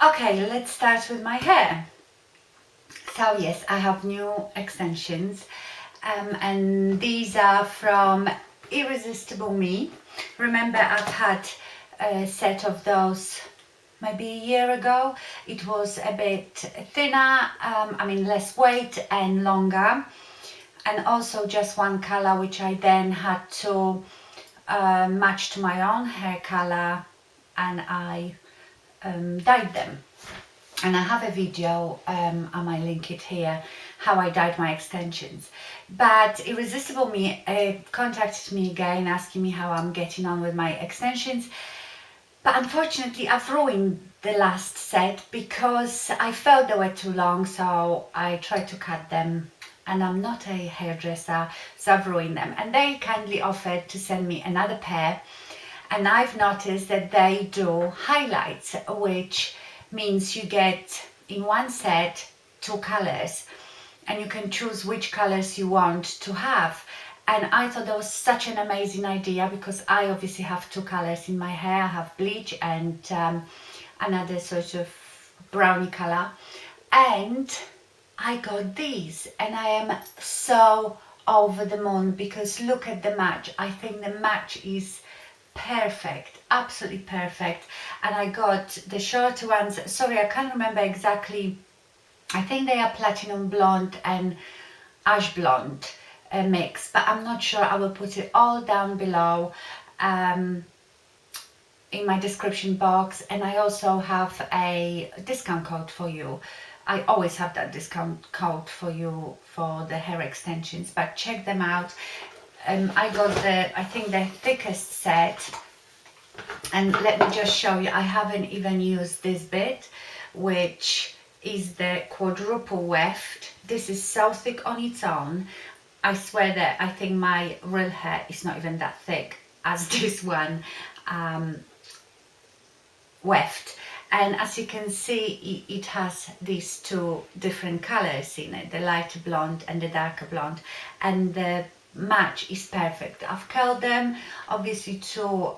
Okay, let's start with my hair. So yes, I have new extensions, and these are from Irresistible Me. Remember, I've had a set of those maybe a year ago. It was a bit thinner, less weight and longer, and also just one color, which I then had to match to my own hair color, and I dyed them. And I have a video, I might link it here, how I dyed my extensions. But Irresistible Me contacted me again, asking me how I'm getting on with my extensions. But unfortunately, I've ruined the last set because I felt they were too long, so I tried to cut them. And I'm not a hairdresser, so I've ruined them. And they kindly offered to send me another pair. And I've noticed that they do highlights, which means you get in one set 2 colors, and you can choose which colors you want to have. And I thought that was such an amazing idea because I obviously have 2 colors in my hair. I have bleach and another sort of brownie color, and I got these, and I am so over the moon because look at the match. I think the match is perfect, absolutely perfect. And I got the shorter ones. Sorry, I can't remember exactly. I think they are platinum blonde and ash blonde mix, but I'm not sure. I will put it all down below in my description box, and I also have a discount code for you. I always have that discount code for you for the hair extensions, but check them out. I got I think the thickest set, and let me just show you. I haven't even used this bit, which is the quadruple weft. This is so thick on its own. I swear that I think my real hair is not even that thick as this one weft. And as you can see, it has these 2 different colors in it, the lighter blonde and the darker blonde, and the match is perfect. I've curled them obviously to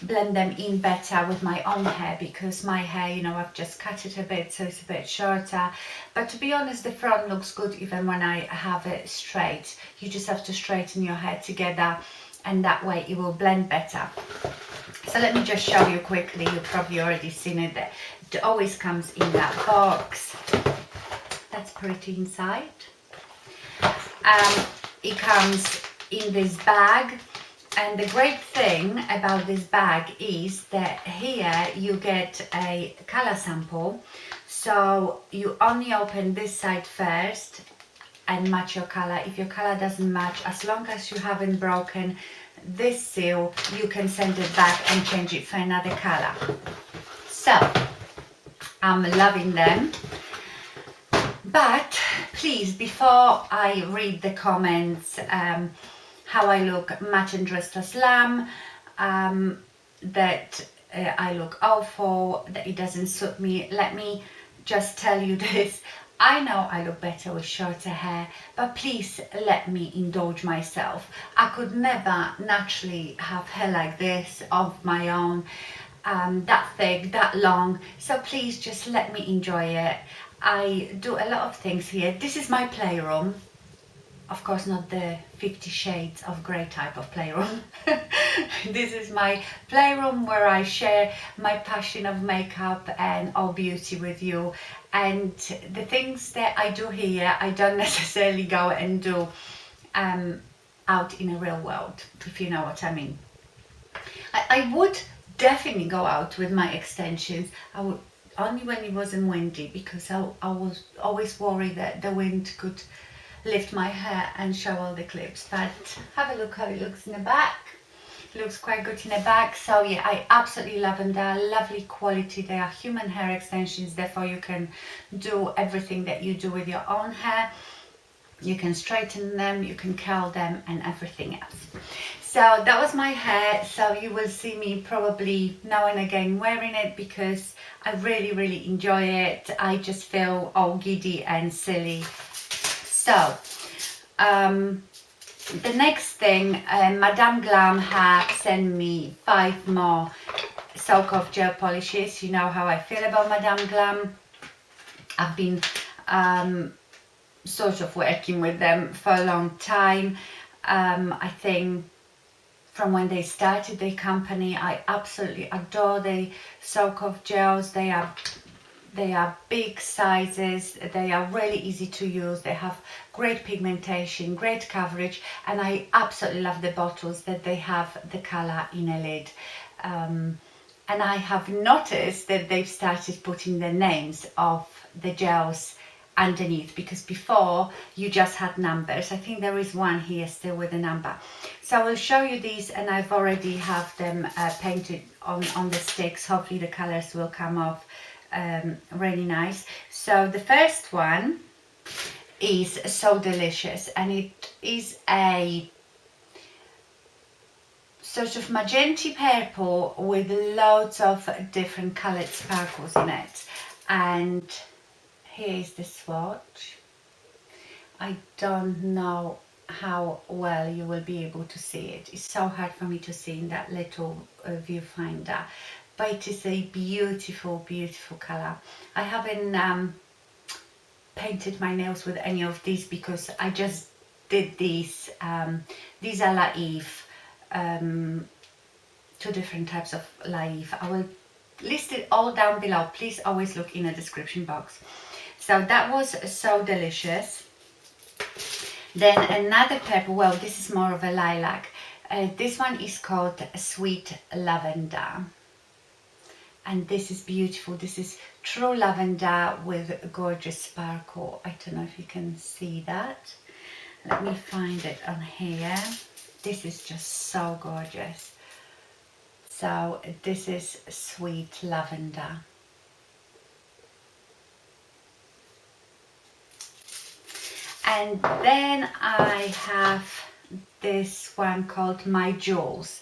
blend them in better with my own hair, because my hair, you know, I've just cut it a bit so it's a bit shorter. But to be honest, the front looks good even when I have it straight. You just have to straighten your hair together, and that way it will blend better. So let me just show you quickly. You've probably already seen it. That it always comes in that box. That's pretty inside. It comes in this bag, and the great thing about this bag is that here you get a color sample. So you only open this side first and match your color. If your color doesn't match, as long as you haven't broken this seal, you can send it back and change it for another color. So I'm loving them. But please, before I read the comments, how I look matte and dressed as lamb, that I look awful, that it doesn't suit me, let me just tell you this. I know I look better with shorter hair, but please let me indulge myself. I could never naturally have hair like this of my own, that thick, that long. So please just let me enjoy it. I do a lot of things here. This is my playroom. Of course, not the 50 Shades of Grey type of playroom. This is my playroom where I share my passion of makeup and all beauty with you. And the things that I do here, I don't necessarily go and do out in the real world, if you know what I mean. I would definitely go out with my extensions. I would only when it wasn't windy, because I was always worried that the wind could lift my hair and show all the clips. But have a look how it looks in the back. It looks quite good in the back. So yeah, I absolutely love them. They are lovely quality. They are human hair extensions, therefore you can do everything that you do with your own hair. You can straighten them, you can curl them, and everything else. So that was my hair. So you will see me probably now and again wearing it because I really enjoy it. I just feel all giddy and silly. So the next thing, Madame Glam had sent me 5 more Soak Off gel polishes. You know how I feel about Madame Glam. I've been sort of working with them for a long time. I think from when they started their company, I absolutely adore the Soak Off gels. They are big sizes, they are really easy to use, they have great pigmentation, great coverage, and I absolutely love the bottles that they have the color in a lid. And I have noticed that they've started putting the names of the gels underneath, because before you just had numbers. I think there is one here still with a number. So I will show you these, and I've already have them painted on the sticks. Hopefully the colors will come off really nice. So the first one is So Delicious, and it is a sort of magenta purple with loads of different colored sparkles in it. And here is the swatch. I don't know how well you will be able to see it. It's so hard for me to see in that little viewfinder, but it is a beautiful, beautiful color. I haven't painted my nails with any of these because I just did these. These are La Eve, two different types of La Eve. I will list it all down below. Please always look in the description box. So that was So Delicious. Then another purple, well, this is more of a lilac. This one is called Sweet Lavender. And this is beautiful. This is true lavender with gorgeous sparkle. I don't know if you can see that. Let me find it on here. This is just so gorgeous. So this is Sweet Lavender. And then I have this one called My Jewels.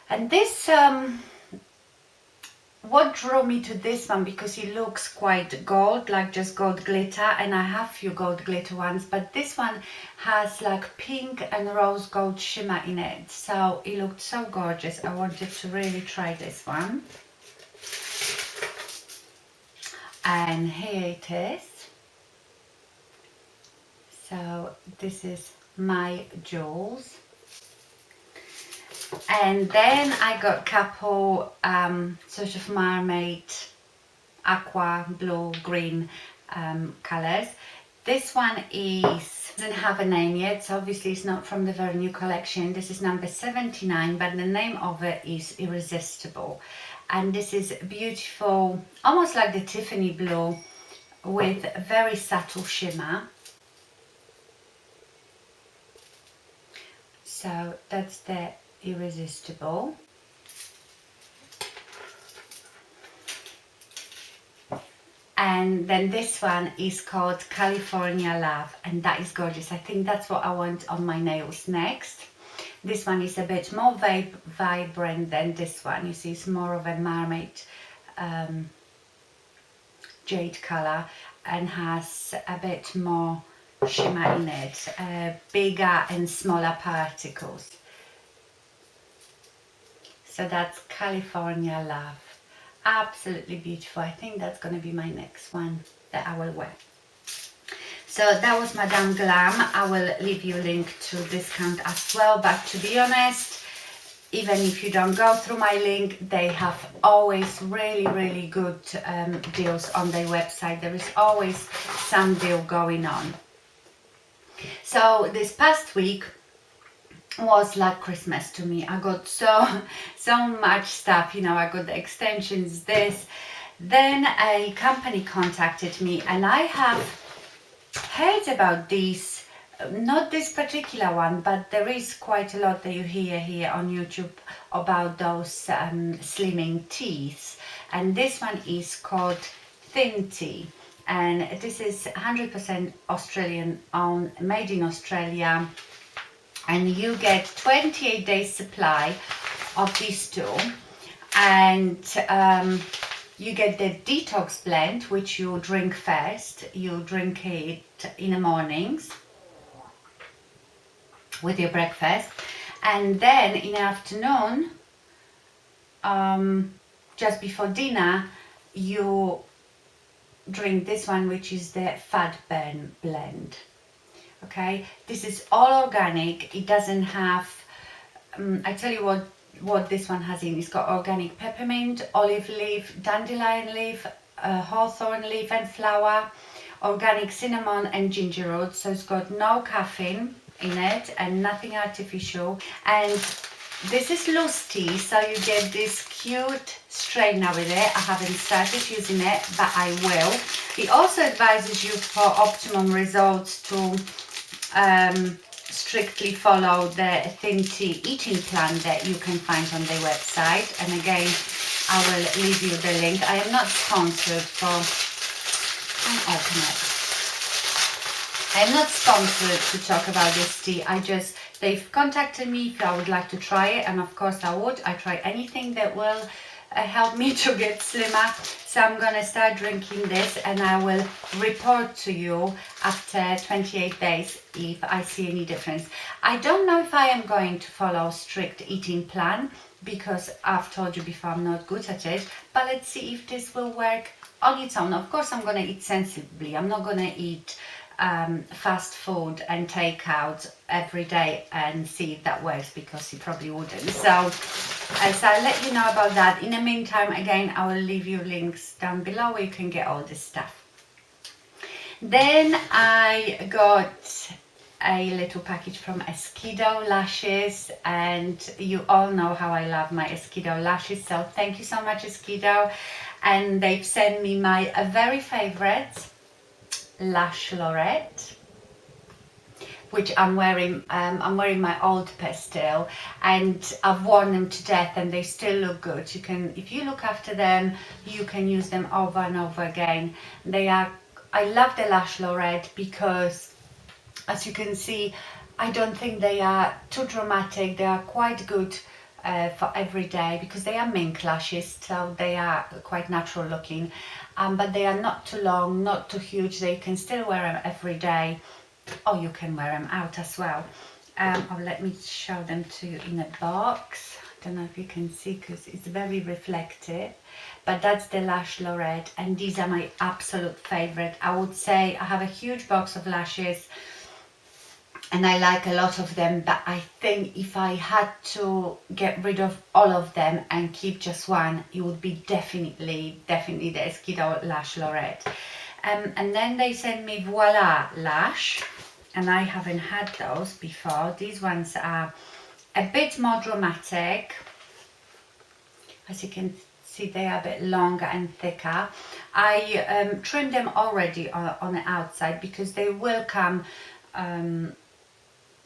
And this, what drew me to this one, because it looks quite gold, like just gold glitter, and I have few gold glitter ones, but this one has like pink and rose gold shimmer in it. So it looked so gorgeous. I wanted to really try this one. And here it is. So this is My Jewels. And then I got a couple sort of mermaid, aqua, blue, green colors. This one doesn't have a name yet, so obviously it's not from the very new collection. This is number 79, but the name of it is Irresistible. And this is beautiful, almost like the Tiffany blue with very subtle shimmer. So that's the Irresistible. And then this one is called California Love, and that is gorgeous. I think that's what I want on my nails next. This one is a bit more vibrant than this one. You see, it's more of a mermaid jade color and has a bit more shimmer in it, bigger and smaller particles. So that's California Love. Absolutely beautiful. I think that's going to be my next one that I will wear. So that was Madame Glam. I will leave you a link to discount as well, but to be honest, even if you don't go through my link, they have always really good deals on their website. There is always some deal going on. So this past week was like Christmas to me. I got so much stuff, you know. I got the extensions, this. Then a company contacted me, and I have heard about these, not this particular one, but there is quite a lot that you hear here on YouTube about those slimming teas. And this one is called Thin Tea. And this is 100% Australian owned, made in Australia. And you get 28 days supply of these two. And you get the detox blend, which you drink first. You drink it in the mornings with your breakfast. And then in the afternoon, just before dinner, you drink this one, which is the fat burn blend. Okay, this is all organic. It doesn't have I tell you what this one has in. It's got organic peppermint, olive leaf, dandelion leaf, hawthorn leaf and flower, organic cinnamon and ginger root. So it's got no caffeine in it and nothing artificial. And this is loose tea, so you get this cute straightener with it. I haven't started using it, but I will. It also advises you for optimum results to strictly follow the thin tea eating plan that you can find on their website. And again, I will leave you the link. I am not sponsored for, I'll open it. I am not sponsored to talk about this tea. They've contacted me if I would like to try it, and of course I would. I try anything that will help me to get slimmer. So I'm gonna start drinking this, and I will report to you after 28 days if I see any difference. I don't know if I am going to follow a strict eating plan, because I've told you before I'm not good at it, but let's see if this will work on its own. Of course I'm gonna eat sensibly. I'm not gonna eat fast food and takeout every day and see if that works, because you probably wouldn't. So I'll let you know about that. In the meantime, again, I will leave you links down below where you can get all this stuff. Then I got a little package from Esqido Lashes, and you all know how I love my Esqido Lashes, so thank you so much, Esqido. And they've sent me my very favorite lash lorette, which I'm wearing my old pastel, and I've worn them to death and they still look good. You can, if you look after them, you can use them over and over again. I love the lash lorette because, as you can see, I don't think they are too dramatic. They are quite good for every day, because they are mink lashes, so they are quite natural looking, but they are not too long, not too huge. They can still wear them every day, or you can wear them out as well. Let me show them to you in a box. I don't know if you can see because it's very reflective, but that's the lash lorette, and these are my absolute favorite. I would say I have a huge box of lashes and I like a lot of them, but I think if I had to get rid of all of them and keep just one, it would be definitely the Esqido Lash Lorette. And then they sent me Voila Lash, and I haven't had those before. These ones are a bit more dramatic. As you can see, they are a bit longer and thicker. I trimmed them already on the outside, because they will come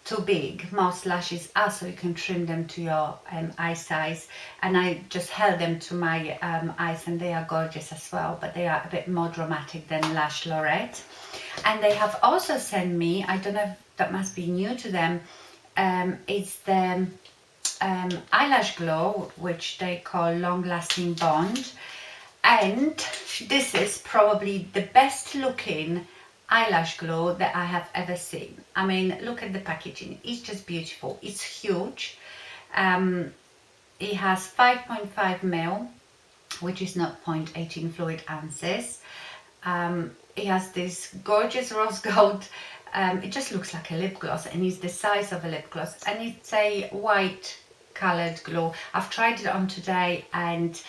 too big. Most lashes are, so you can trim them to your eye size, and I just held them to my eyes, and they are gorgeous as well, but they are a bit more dramatic than Lash Lorette. And they have also sent me, I don't know if that must be new to them, it's the eyelash glow, which they call Long Lasting Bond, and this is probably the best looking eyelash glow that I have ever seen. I mean, look at the packaging, it's just beautiful. It's huge. It has 5.5 ml, which is 0.18 fluid ounces. It has this gorgeous rose gold, it just looks like a lip gloss, and it's the size of a lip gloss, and it's a white colored glow. I've tried it on today, and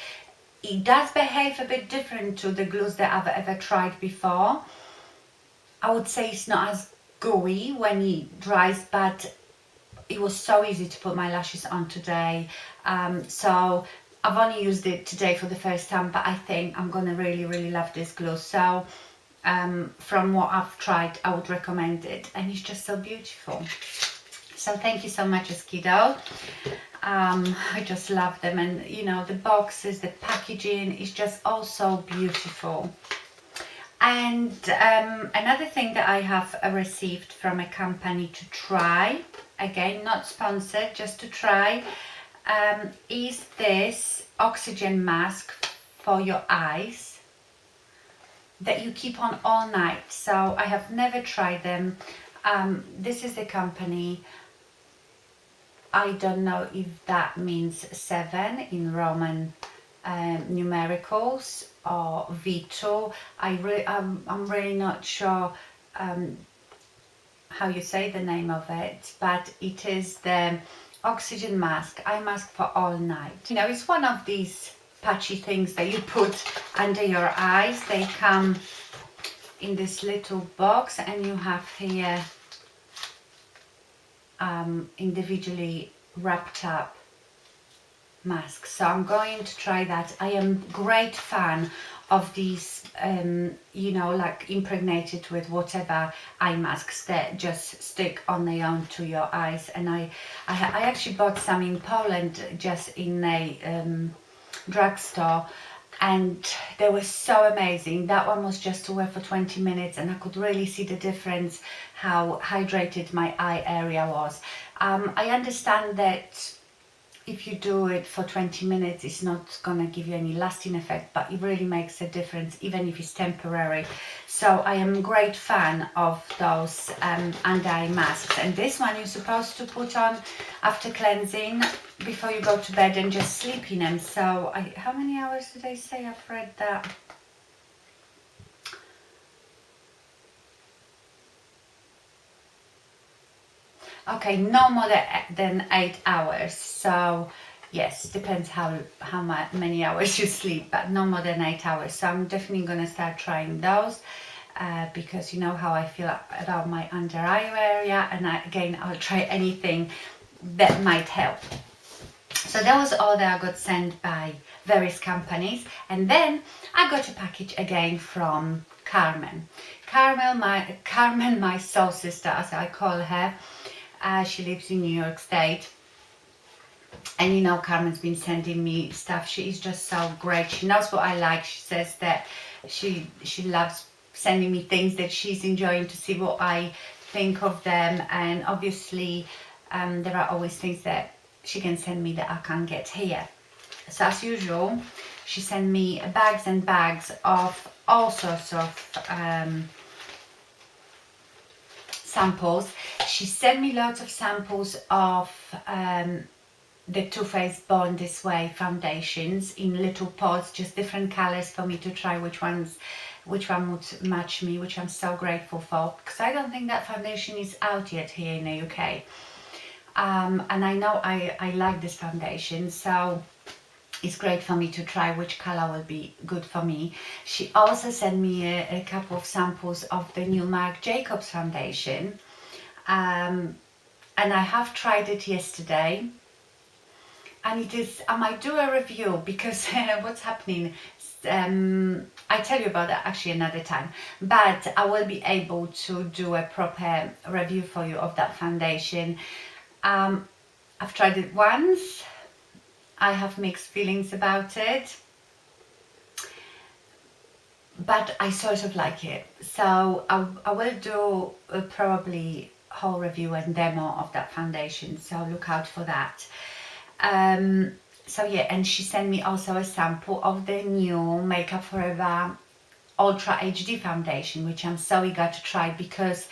it does behave a bit different to the glues that I've ever tried before. I would say it's not as gooey when it dries, but it was so easy to put my lashes on today. So I've only used it today for the first time, but I think I'm gonna really love this glue. So from what I've tried, I would recommend it, and it's just so beautiful. So thank you so much, Esqido. I just love them, and you know, the boxes, the packaging is just all so beautiful. And another thing that I have received from a company to try, again not sponsored, just to try, is this oxygen mask for your eyes that you keep on all night. So I have never tried them. This is the company. I don't know if that means 7 in Roman numericals or V2. I'm really not sure how you say the name of it, but it is the oxygen mask, eye mask for all night. You know, it's one of these patchy things that you put under your eyes. They come in this little box, and you have here individually wrapped up masks. So I'm going to try that. I am great fan of these you know, like impregnated with whatever eye masks that just stick on their own to your eyes. And I actually bought some in Poland, just in a drugstore, and they were so amazing. That one was just to wear for 20 minutes, and I could really see the difference how hydrated my eye area was. I understand that if you do it for 20 minutes, it's not going to give you any lasting effect, but it really makes a difference, even if it's temporary. So I am a great fan of those under eye masks. And this one you're supposed to put on after cleansing before you go to bed and just sleep in them. So how many hours did they say? I've read that. Okay, no more than 8 hours. So yes, depends how many hours you sleep, but no more than 8 hours. So I'm definitely going to start trying those because you know how I feel about my under eye area, and again, I'll try anything that might help. So that was all that I got sent by various companies, and then I got a package again from Carmen. Carmen, my soul sister, as I call her. She lives in New York State, and you know, Carmen's been sending me stuff. She is just so great. She knows what I like. She says that she loves sending me things that she's enjoying, to see what I think of them. And obviously there are always things that she can send me that I can't get here. So as usual, she sent me bags and bags of all sorts of samples. She sent me lots of samples of the Too Faced Born This Way foundations in little pots, just different colors for me to try which one would match me, which I'm so grateful for, because I don't think that foundation is out yet here in the UK. And I know I like this foundation, so it's great for me to try which color will be good for me. She also sent me a couple of samples of the new Marc Jacobs foundation, and I have tried it yesterday, and it is, I might do a review because what's happening, I tell you about that actually another time, but I will be able to do a proper review for you of that foundation. I've tried it once. I have mixed feelings about it, but I sort of like it. So I will do probably whole review and demo of that foundation, so look out for that. So yeah, and she sent me also a sample of the new Makeup Forever Ultra HD foundation, which I'm so eager to try, because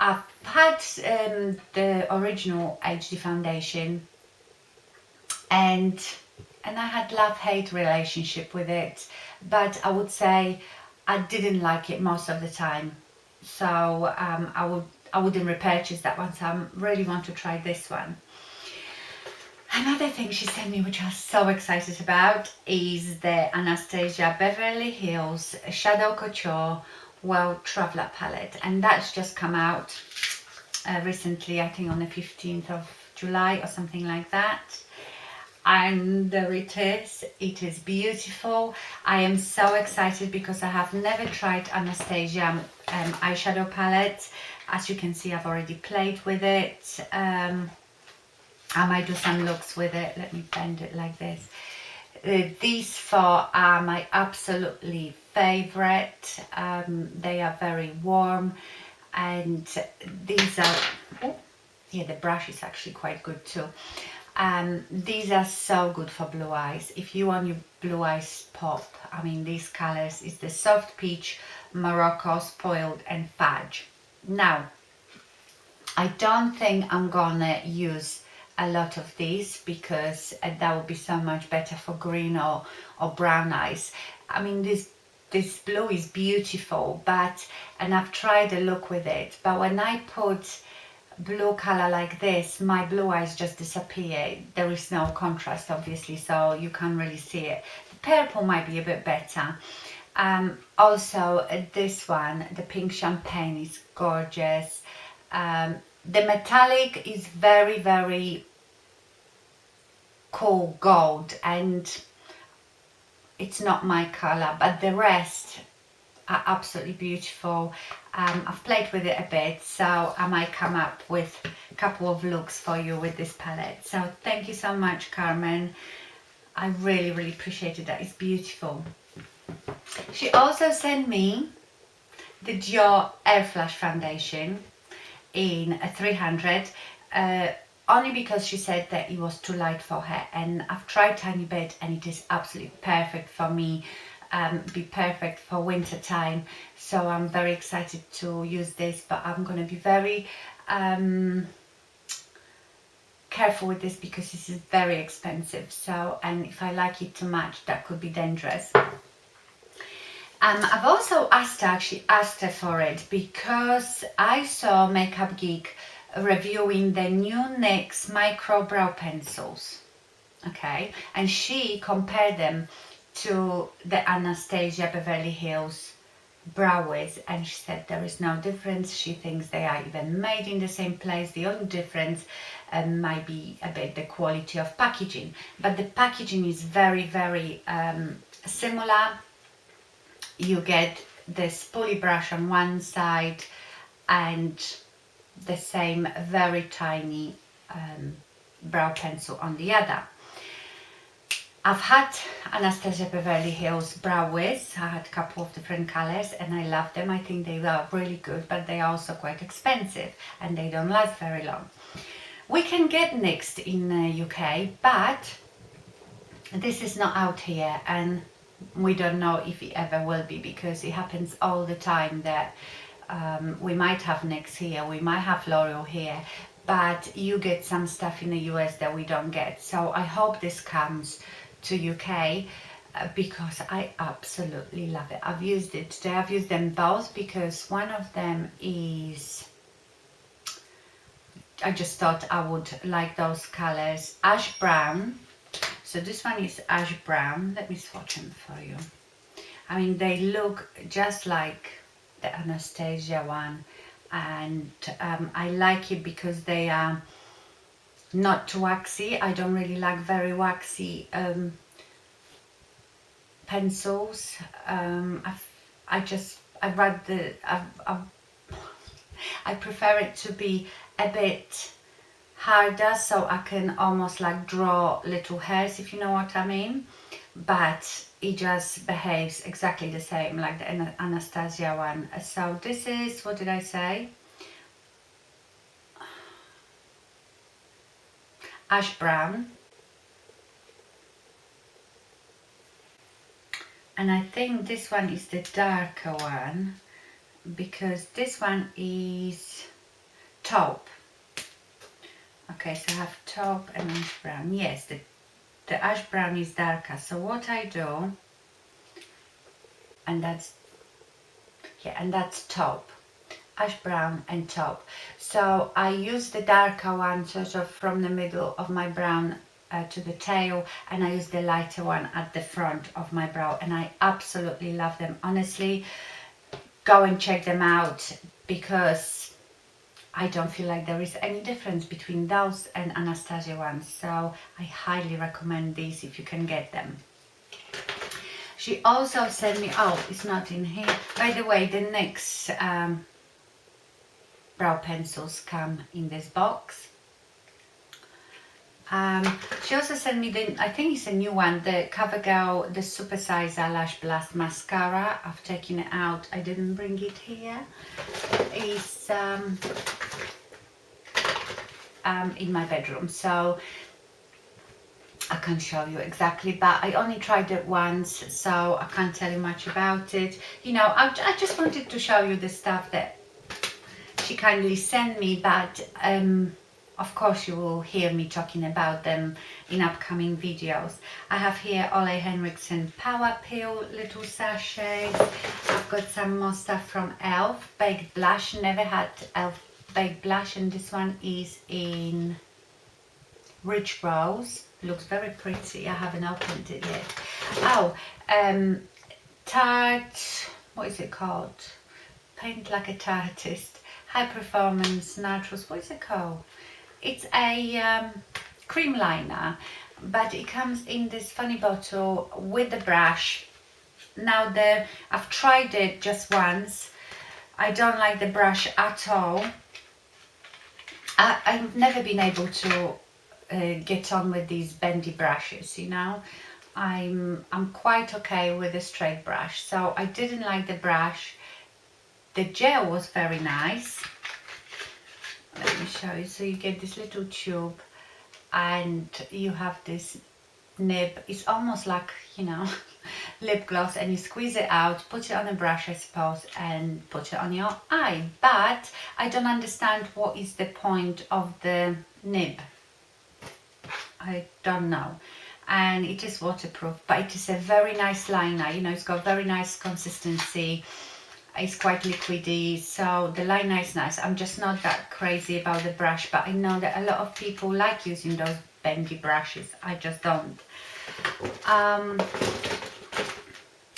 I've had the original HD foundation, and I had love-hate relationship with it, but I would say I didn't like it most of the time. So I wouldn't repurchase that one. So I really want to try this one. Another thing she sent me, which I was so excited about, is the Anastasia Beverly Hills Shadow Couture World Traveler palette, and that's just come out recently, I think on the 15th of July or something like that. And there it is. It is beautiful. I am so excited because I have never tried Anastasia eyeshadow palette. As you can see, I've already played with it. I might do some looks with it. Let me bend it like this. These four are my absolutely favorite. They are very warm, and these are, oh, yeah, the brush is actually quite good too. These are so good for blue eyes. If you want your blue eyes pop, I mean, these colors is the Soft Peach, Morocco, Spoiled and Fudge. Now, I don't think I'm gonna use a lot of these because that would be so much better for green or brown eyes. I mean, this blue is beautiful, but, and I've tried a look with it, but when I put blue color like this, my blue eyes just disappear. There is no contrast, obviously, so you can't really see it. The purple might be a bit better. Also, this one, the pink champagne, is gorgeous. The metallic is very, very cool gold, and it's not my color, but the rest are absolutely beautiful. I've played with it a bit, so I might come up with a couple of looks for you with this palette. So thank you so much, Carmen. I really, really appreciate it. That is beautiful. She also sent me the Dior Air Flash foundation in a 300, only because she said that it was too light for her, and I've tried tiny bit and it is absolutely perfect for me. Be perfect for winter time, so I'm very excited to use this, but I'm going to be very careful with this because this is very expensive, so, and if I like it too much, that could be dangerous. I've also asked her for it because I saw Makeup Geek reviewing the new NYX micro brow pencils, okay, and she compared them to the Anastasia Beverly Hills brow wiz, and she said there is no difference. She thinks they are even made in the same place. The only difference might be a bit the quality of packaging, but the packaging is very, very similar. You get this pulley brush on one side and the same very tiny brow pencil on the other. I've had Anastasia Beverly Hills brow wiz. I had a couple of different colors and I love them. I think they are really good, but they are also quite expensive and they don't last very long. We can get NYX in the UK, but this is not out here, and we don't know if it ever will be, because it happens all the time that we might have NYX here, we might have L'Oreal here, but you get some stuff in the US that we don't get. So I hope this comes to UK because I absolutely love it. I've used it today. I've used them both because one of them is, I just thought I would like those colors, ash brown. So this one is ash brown. Let me swatch them for you. I mean, they look just like the Anastasia one, and I like it because they are not too waxy. I don't really like very waxy pencils. I prefer it to be a bit harder, so I can almost like draw little hairs, if you know what I mean, but it just behaves exactly the same like the Anastasia one. So this is, what did I say, ash brown, and I think this one is the darker one because this one is taupe. Okay, so I have taupe and ash brown. Yes, the ash brown is darker. So what I do, and that's, yeah, and that's taupe, ash brown and taupe. So I use the darker one sort of from the middle of my brown to the tail, and I use the lighter one at the front of my brow, and I absolutely love them. Honestly, go and check them out because I don't feel like there is any difference between those and Anastasia ones, so I highly recommend these if you can get them. She also sent me, oh, it's not in here, by the way, the NYX brow pencils come in this box. She also sent me the, I think it's a new one, the CoverGirl, the Super Size Lash Blast Mascara. I've taken it out, I didn't bring it here. It's in my bedroom, so I can't show you exactly, but I only tried it once, so I can't tell you much about it. You know, I just wanted to show you the stuff that she kindly sent me, but of course you will hear me talking about them in upcoming videos. I have here Ole Henriksen Power Pill little sachets. I've got some more stuff from Elf Baked Blush. Never had Elf Baked Blush, and this one is in Rich Rose. Looks very pretty. I haven't opened it yet. Oh, Tarte, what is it called? Paint Like a Tartist. High Performance Naturals. What is it called? It's a cream liner, but it comes in this funny bottle with the brush. Now I've tried it just once. I don't like the brush at all. I've never been able to get on with these bendy brushes, you know. I'm quite okay with a straight brush, so I didn't like the brush. The gel was very nice. Let me show you. So you get this little tube and you have this nib. It's almost like, you know, lip gloss, and you squeeze it out, put it on a brush, I suppose, and put it on your eye. But I don't understand what is the point of the nib. I don't know. And it is waterproof, but it is a very nice liner. You know, it's got very nice consistency. It's quite liquidy, so the liner is nice. I'm just not that crazy about the brush, but I know that a lot of people like using those bendy brushes. I just don't. Oh,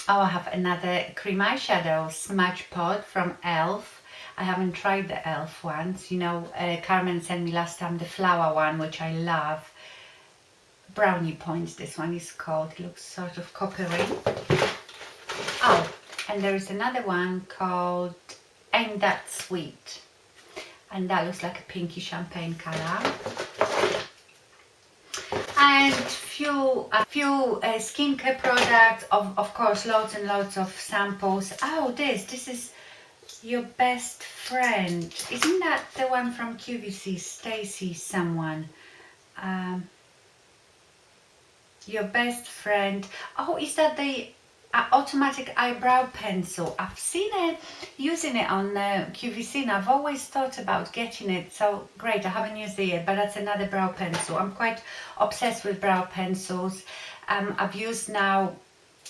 I have another cream eyeshadow Smudge Pod from Elf. I haven't tried the Elf ones. You know, Carmen sent me last time the flower one, which I love. Brownie Points, this one is called. It looks sort of coppery. Oh, and there is another one called Ain't That Sweet, and that looks like a pinky champagne color. And a few skincare products, of course, loads and loads of samples. Oh, this is Your Best Friend. Isn't that the one from QVC, Stacy someone? Your Best Friend. Oh, is that the automatic eyebrow pencil? I've seen it, using it on QVC, and I've always thought about getting it. So great, I haven't used it yet, but that's another brow pencil. I'm quite obsessed with brow pencils. I've used now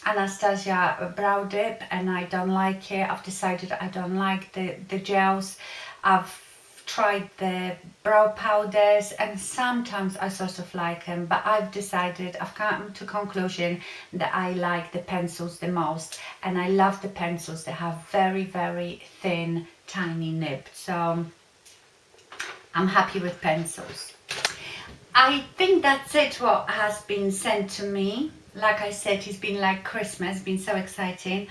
Anastasia Brow Dip, and I don't like it. I've decided I don't like the gels. I've tried the brow powders, and sometimes I sort of like them, but I've decided, I've come to conclusion that I like the pencils the most, and I love the pencils that have very, very thin, tiny nib. So I'm happy with pencils. I think that's it, what has been sent to me. Like I said, it's been like Christmas, been so exciting.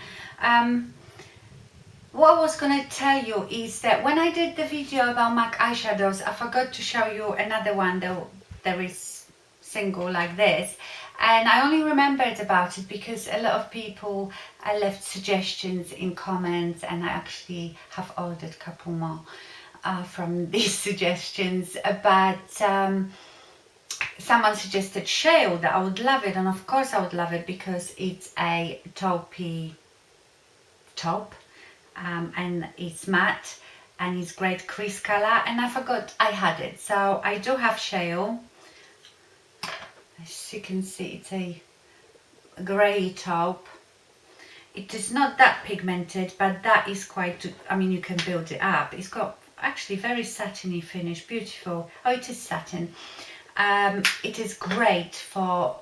What I was going to tell you is that when I did the video about MAC eyeshadows, I forgot to show you another one that there is single like this, and I only remembered about it because a lot of people left suggestions in comments, and I actually have ordered a couple more from these suggestions. But someone suggested Shale, that I would love it, and of course I would love it because it's a taupey taupe. And it's matte, and it's great crease color, and I forgot I had it. So I do have Shale. As you can see, it's a grey taupe. It is not that pigmented, but that is quite, I mean, you can build it up. It's got actually very satiny finish, beautiful. Oh, it is satin. It is great for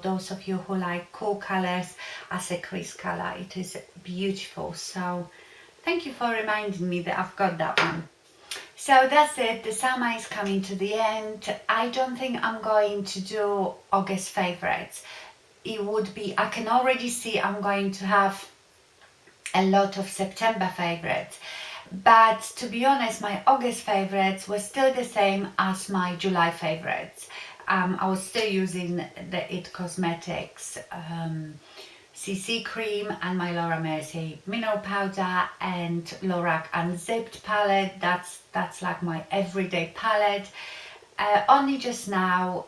those of you who like cool colors as a crease color. It is beautiful. So thank you for reminding me that I've got that one. So that's it. The summer is coming to the end. I don't think I'm going to do August favorites. It would be, I can already see I'm going to have a lot of September favorites. But to be honest, my August favorites were still the same as my July favorites. I was still using the IT Cosmetics CC cream and my Laura Mercier mineral powder and Lorac Unzipped palette. That's like my everyday palette. Only just now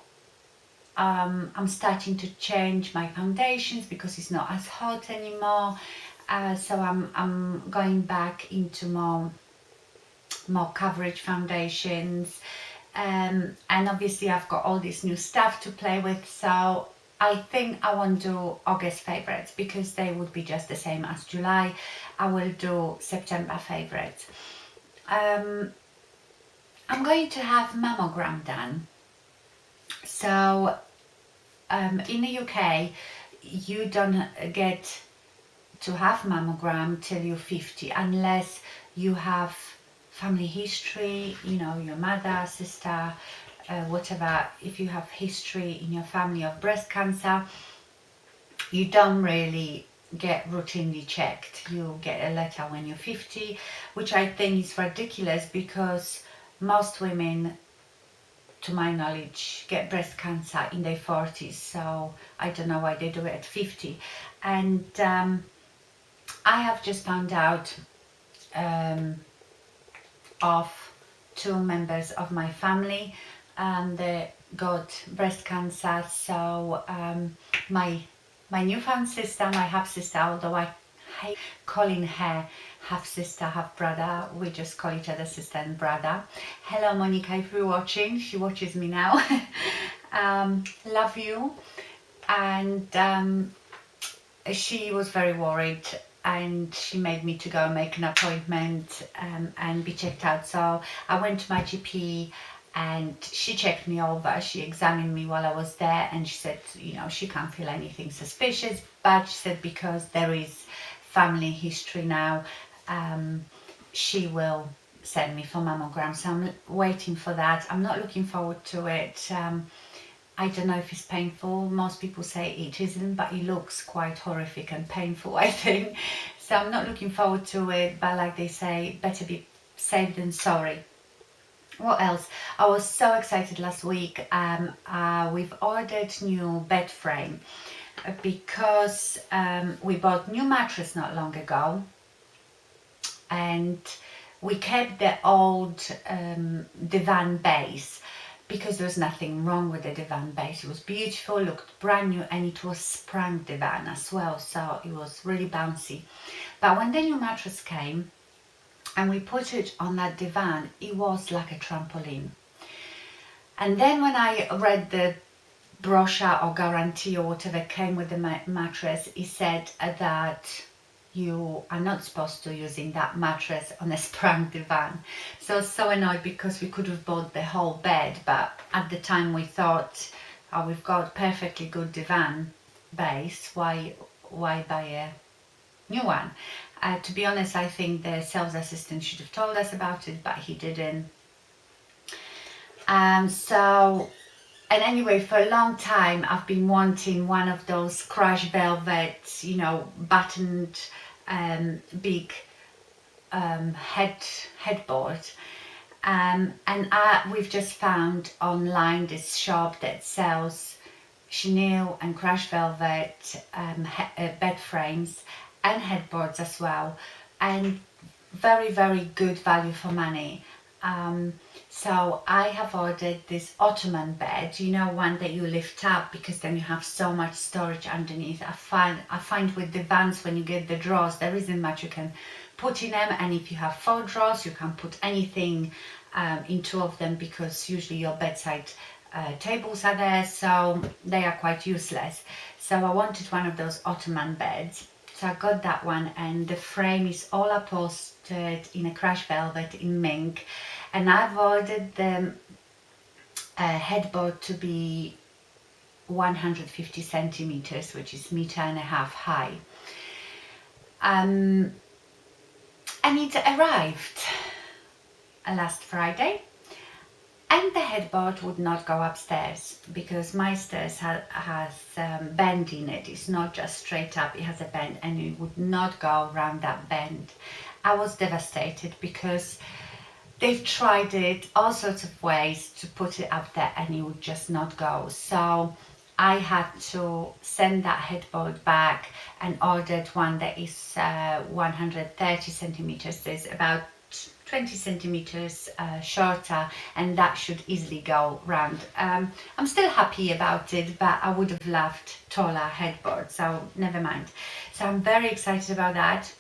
I'm starting to change my foundations because it's not as hot anymore. So I'm going back into more coverage foundations. and obviously I've got all this new stuff to play with, so I think I won't do August favorites because they would be just the same as July. I will do September favorites. I'm going to have mammogram done. So in the UK, you don't get to have mammogram till you're 50 unless you have family history, you know, your mother, sister, whatever. If you have history in your family of breast cancer, you don't really get routinely checked. You get a letter when you're 50, which I think is ridiculous because most women, to my knowledge, get breast cancer in their 40s, so I don't know why they do it at 50. And I have just found out of 2 members of my family that got breast cancer. So my newfound sister, my half sister, although I hate calling her half sister, half brother, we just call each other sister and brother. Hello Monica, if you're watching, she watches me now. Love you. And she was very worried, and she made me to go make an appointment and be checked out. So I went to my GP and she checked me over. She examined me while I was there, and she said, you know, she can't feel anything suspicious, but she said because there is family history now, she will send me for mammogram. So I'm waiting for that. I'm not looking forward to it. I don't know if it's painful. Most people say it isn't, but it looks quite horrific and painful, I think. So I'm not looking forward to it, but like they say, better be safe than sorry. What else? I was so excited last week. We've ordered new bed frame because we bought new mattress not long ago, and we kept the old divan base because there was nothing wrong with the divan base. It was beautiful, looked brand new, and it was sprung divan as well, so it was really bouncy. But when the new mattress came and we put it on that divan, it was like a trampoline. And then when I read the brochure or guarantee or whatever came with the mattress, it said that you are not supposed to using that mattress on a sprung divan. So I was so annoyed because we could have bought the whole bed, but at the time we thought, oh, we've got perfectly good divan base, why buy a new one? To be honest, I think the sales assistant should have told us about it, but he didn't. And anyway, for a long time I've been wanting one of those crush velvet, you know, buttoned big headboard. And we've just found online this shop that sells chenille and crush velvet bed frames and headboards as well, and very, very good value for money. So I have ordered this ottoman bed, you know, one that you lift up because then you have so much storage underneath. I find with divans, when you get the drawers, there isn't much you can put in them, and if you have 4 drawers, you can't put anything in 2 of them because usually your bedside tables are there, so they are quite useless. So I wanted one of those ottoman beds. So I got that one, and the frame is all upholstered in a crush velvet in mink. And I've ordered the headboard to be 150 centimeters, which is 1.5 meters high. And it arrived last Friday. And the headboard would not go upstairs because my stairs has bend in it. It's not just straight up, it has a bend, and it would not go around that bend. I was devastated because they've tried it all sorts of ways to put it up there and it would just not go. So I had to send that headboard back and ordered one that is 130 centimeters. There's about 20 centimeters shorter, and that should easily go round. I'm still happy about it, but I would have loved taller headboard, so never mind. So I'm very excited about that.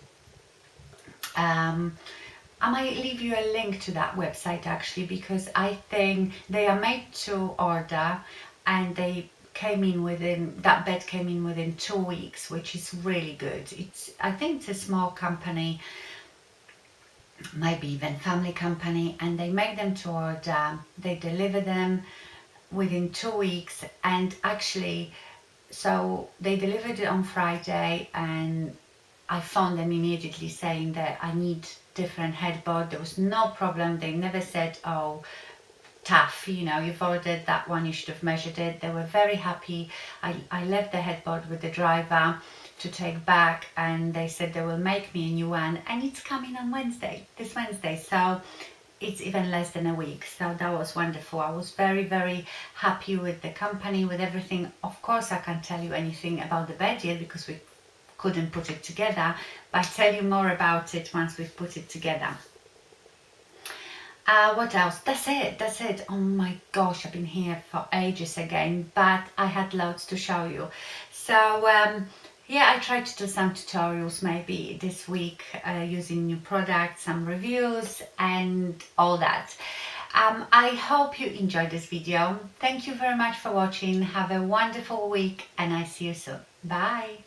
I might leave you a link to that website actually, because I think they are made to order, and that bed came in within 2 weeks, which is really good. I think it's a small company, maybe even family company, and they make them to order. They deliver them within 2 weeks, and actually, so they delivered it on Friday, and I phoned them immediately saying that I need different headboard. There was no problem. They never said, oh, tough, you've ordered that one, you should have measured it. They were very happy. I left the headboard with the driver to take back, and they said they will make me a new one, and it's coming on this Wednesday. So it's even less than a week. So that was wonderful. I was very, very happy with the company, with everything. Of course, I can't tell you anything about the bed yet because we couldn't put it together, but I'll tell you more about it once we've put it together. What else? That's it. Oh my gosh, I've been here for ages again, but I had loads to show you. So yeah, I tried to do some tutorials maybe this week using new products, some reviews and all that. I hope you enjoyed this video. Thank you very much for watching. Have a wonderful week, and I see you soon. Bye.